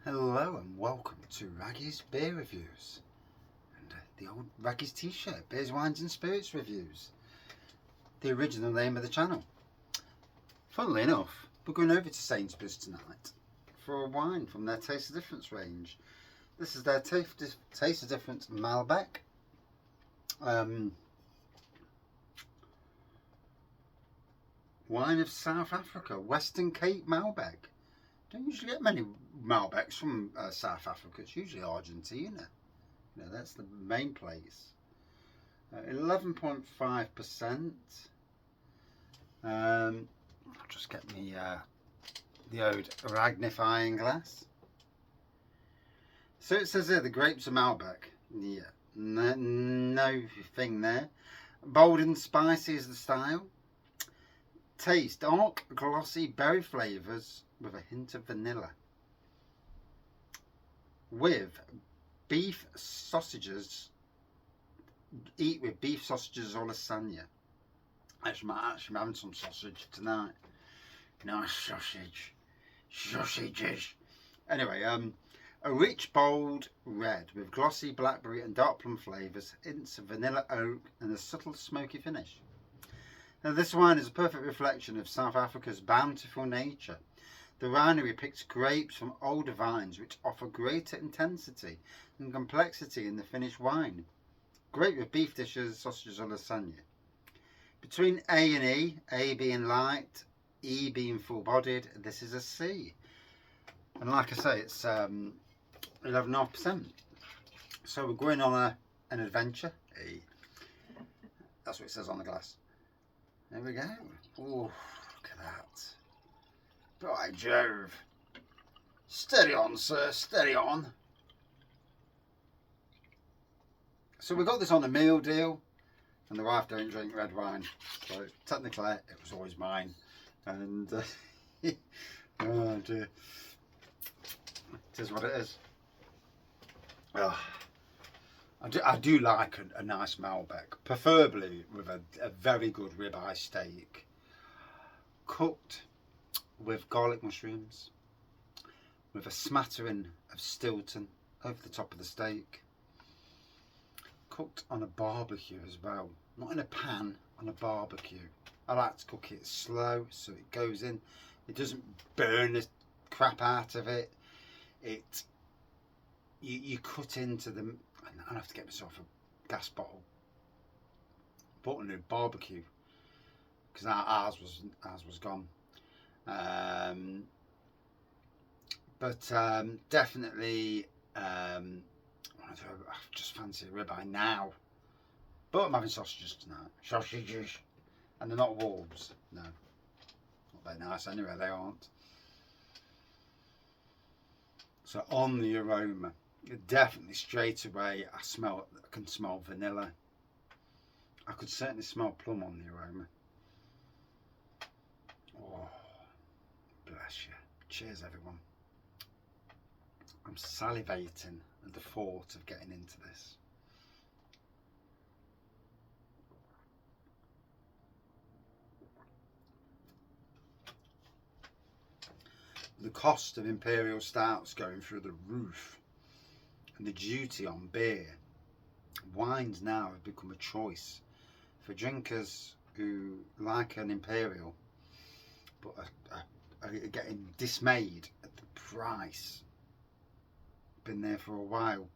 Hello and welcome to Raggy's Beer Reviews and the old Raggy's t-shirt, Beers, Wines and Spirits Reviews, the original name of the channel. Funnily enough, we're going over to Sainsbury's tonight for a wine from their Taste of Difference range. This is their Taste of Difference Malbec. Wine of South Africa, Western Cape Malbec. Don't usually get many Malbecs from South Africa. It's usually Argentina. You know, that's the main place. 11.5%. I'll just get me the old magnifying glass. So it says here the grapes are Malbec. Yeah, no thing there. Bold and spicy is the style. Taste dark, glossy berry flavours with a hint of vanilla. With beef sausages, eat with beef sausages or lasagna. Actually, I'm having some sausage tonight. Nice sausage. Sausages. Anyway, a rich, bold red with glossy blackberry and dark plum flavours, hints of vanilla oak and a subtle smoky finish. Now, this wine is a perfect reflection of South Africa's bountiful nature. The winery picks grapes from older vines which offer greater intensity and complexity in the finished wine. Great with beef dishes, sausages or lasagna. Between A and E, A being light, E being full-bodied, this is a C. And like I say, it's 11.5%. So we're going on an adventure. E. That's what it says on the glass. There we go. Oh, look at that. By Jove. Steady on, sir, steady on. So we got this on a meal deal, and the wife don't drink red wine. So technically, it was always mine. And, oh dear. It is what it is. I do like a nice Malbec, preferably with a very good ribeye steak, cooked with garlic mushrooms, with a smattering of Stilton over the top of the steak, cooked on a barbecue as well, not in a pan, on a barbecue. I like to cook it slow so it goes in, it doesn't burn the crap out of it. You cut into them. I'll have to get myself a gas bottle. Bought a new barbecue because ours was gone. Definitely, I just fancy a ribeye now. But I'm having sausages tonight. Sausages, and they're not wolves. No, not very nice anyway. They aren't. So on the aroma, definitely straight away I can smell vanilla. I could certainly smell plum on the aroma. Oh, bless you. Cheers everyone. I'm salivating at the thought of getting into this. The cost of imperial stouts going through the roof, and the duty on beer. Wines now have become a choice for drinkers who like an imperial but are getting dismayed at the price. Been there for a while.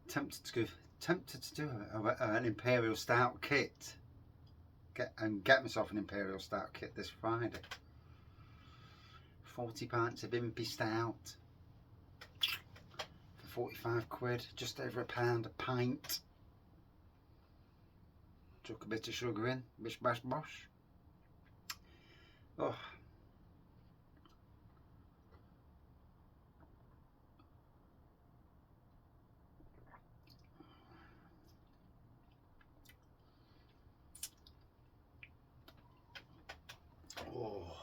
Tempted to do an imperial stout kit. Get myself an imperial stout kit this Friday. 40 pints of Impy Stout for 45 quid, just over £1 a pint. Chuck a bit of sugar in, bish bash bosh. Oh. Oh.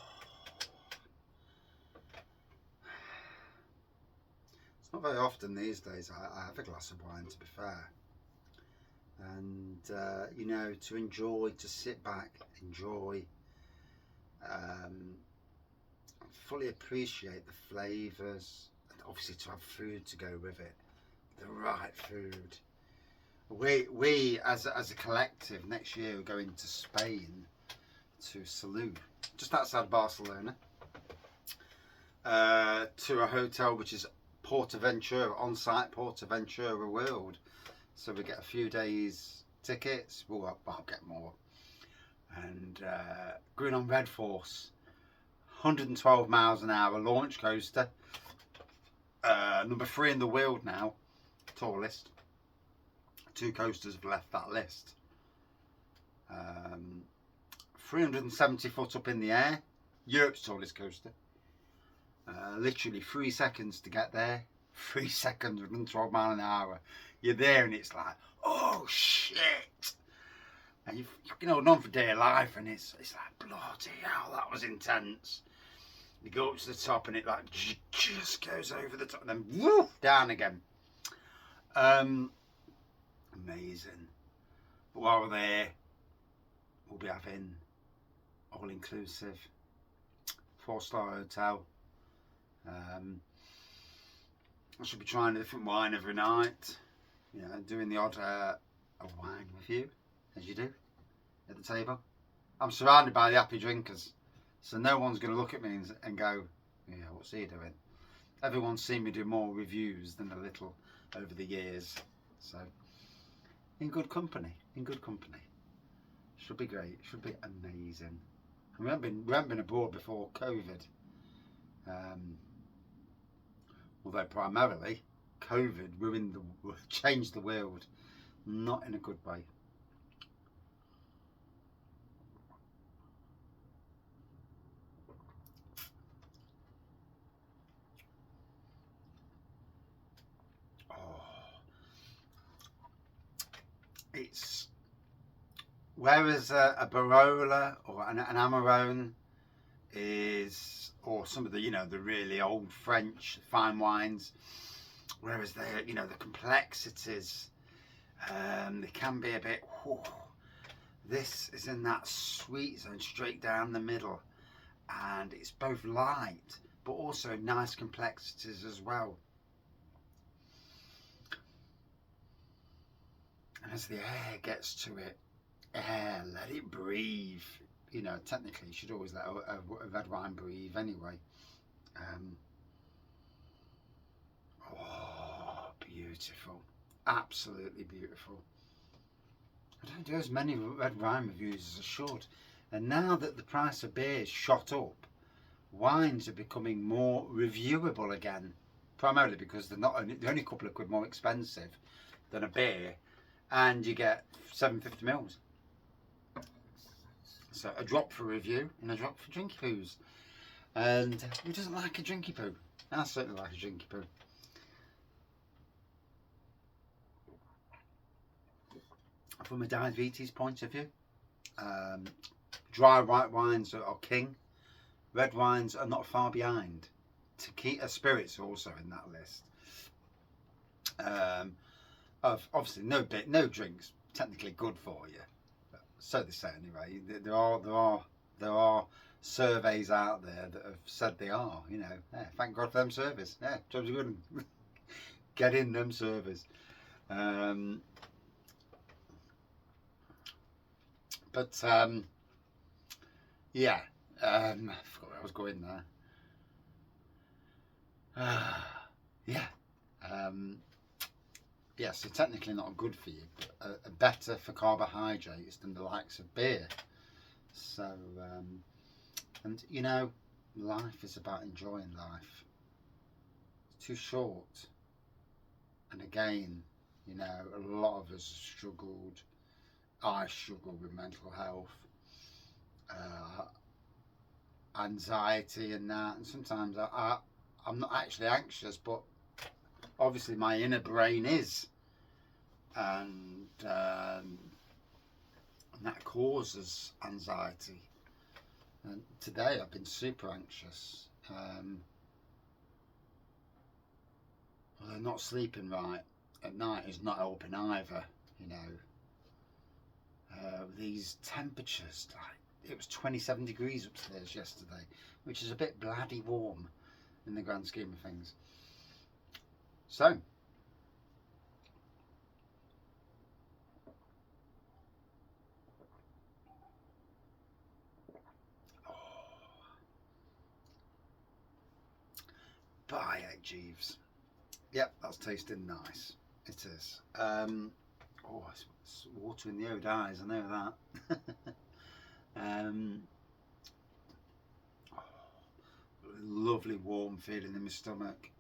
It's not very often these days I have a glass of wine, to be fair. And you know, to enjoy, to sit back, enjoy. fully appreciate the flavours, and obviously to have food to go with it, the right food. We as a collective next year are going to Spain, to Salou, just outside Barcelona, to a hotel which is Portaventura, on-site Portaventura World. So we get a few days tickets. Well, I'll get more. And going on Red Force, 112 miles an hour launch coaster, number 3 in the world now, tallest. 2 coasters have left that list. 370 foot up in the air, Europe's tallest coaster. Literally 3 seconds to get there. 3 seconds, 112 miles an hour. You're there and it's like, oh shit! And you've hold on for dear life, and it's like, bloody hell, that was intense. You go up to the top and it like just goes over the top and then woof, down again. Amazing. But while we're there, we'll be having all-inclusive 4-star hotel. I should be trying a different wine every night. You know, doing the odd a wine review, as you do at the table. I'm surrounded by the happy drinkers, so no one's going to look at me and go, yeah, what's he doing? Everyone's seen me do more reviews than a little over the years. So, in good company, in good company. Should be great, should be amazing. And we haven't been abroad before COVID. Although primarily, COVID changed the world, not in a good way. It's whereas a Barolo or an Amarone is, or some of the the really old French fine wines, whereas they the complexities they can be a bit. Whew. This is in that sweet zone, straight down the middle, and it's both light but also nice complexities as well. And as the air gets to it, let it breathe. Technically you should always let a red wine breathe anyway. Beautiful, absolutely beautiful. I don't do as many red wine reviews as I should, and now that the price of beer is shot up, wines are becoming more reviewable again, primarily because they're only a couple of quid more expensive than a beer, and you get 750 mils. So a drop for review and a drop for drinky poos. And who doesn't like a drinky poo? I certainly like a drinky poo. From a diabetes point of view, dry white wines are king. Red wines are not far behind. Tequila spirits are also in that list. Obviously no drinks technically good for you, but so they say anyway. There are surveys out there that have said they are. Yeah, thank God for them surveys. Yeah, jobs are good. Get in them surveys. Yeah, I forgot where I was going there. Yeah, so technically not good for you, but better for carbohydrates than the likes of beer. So, and life is about enjoying life. It's too short. And again, a lot of us have struggled. I struggle with mental health, anxiety and that, and sometimes I'm not actually anxious, but obviously my inner brain is, and that causes anxiety. And today I've been super anxious, although not sleeping right at night is not helping either. These temperatures, like it was 27 degrees upstairs yesterday, which is a bit bloody warm in the grand scheme of things. So, by Jeeves. Yep, that's tasting nice. It is. Oh, it's water in the old eyes, I know that. Oh, lovely warm feeling in my stomach.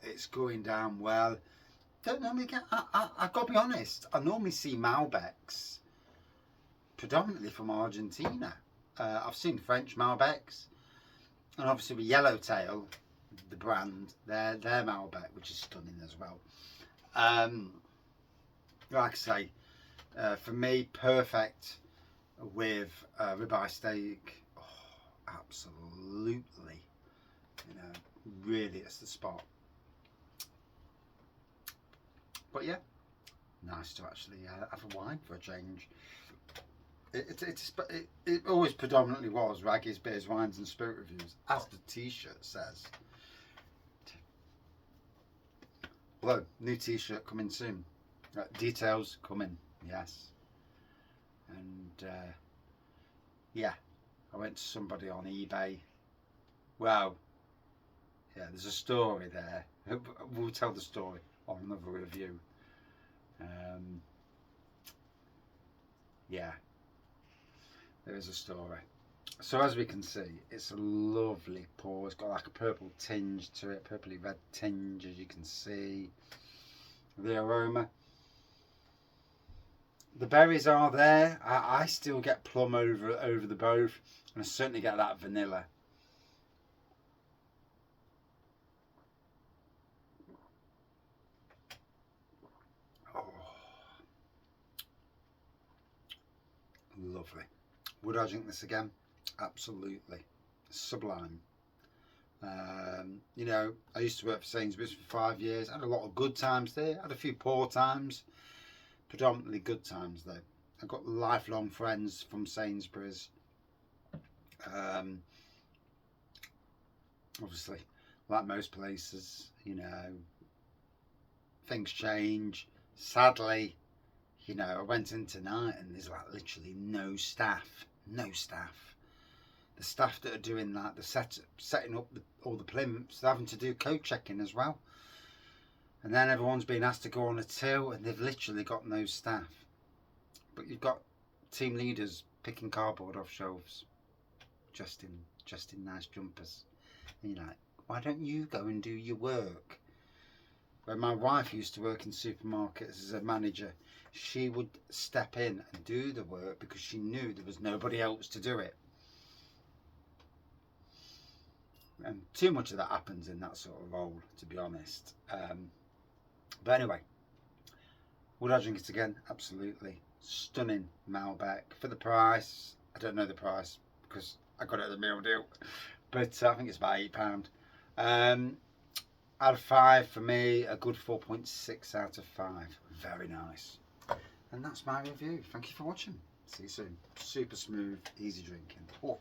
It's going down well. Don't normally get, I've got to be honest, I normally see Malbecs predominantly from Argentina. I've seen French Malbecs, and obviously with Yellowtail, the brand, their Malbec, which is stunning as well. Like I say, for me, perfect with ribeye steak. Oh, absolutely, you know, really, it's the spot. But yeah, nice to actually have a wine for a change. It always predominantly was Raggy's Beers, Wines and Spirit Reviews, as the t-shirt says. Although, new t-shirt coming soon. Details coming, yes. And yeah, I went to somebody on eBay. Well, yeah, there's a story there. We'll tell the story on another review. Yeah, there is a story. So as we can see, it's a lovely pour. It's got like a purple tinge to it, purpley red tinge, as you can see. The aroma. The berries are there. I still get plum over the both, and I certainly get that vanilla. Oh, lovely. Would I drink this again? Absolutely. Sublime. You know, I used to work for Sainsbury's for 5 years. I had a lot of good times there. I had a few poor times. Predominantly good times though. I've got lifelong friends from Sainsbury's. Obviously, like most places, you know, things change. Sadly, you know, I went in tonight and there's like literally no staff. No staff. The staff that are doing that, the setting up all the plinths, they're having to do code checking as well. And then everyone's been asked to go on a till, and they've literally got no staff. But you've got team leaders picking cardboard off shelves, just in nice jumpers. And you're like, why don't you go and do your work? When my wife used to work in supermarkets as a manager, she would step in and do the work because she knew there was nobody else to do it. And too much of that happens in that sort of role, to be honest. But anyway, would I drink it again? Absolutely. Stunning Malbec. For the price, I don't know the price because I got it at the meal deal, but I think it's about £8. Out of 5 for me, a good 4.6 out of 5. Very nice. And that's my review. Thank you for watching. See you soon. Super smooth, easy drinking. Oh.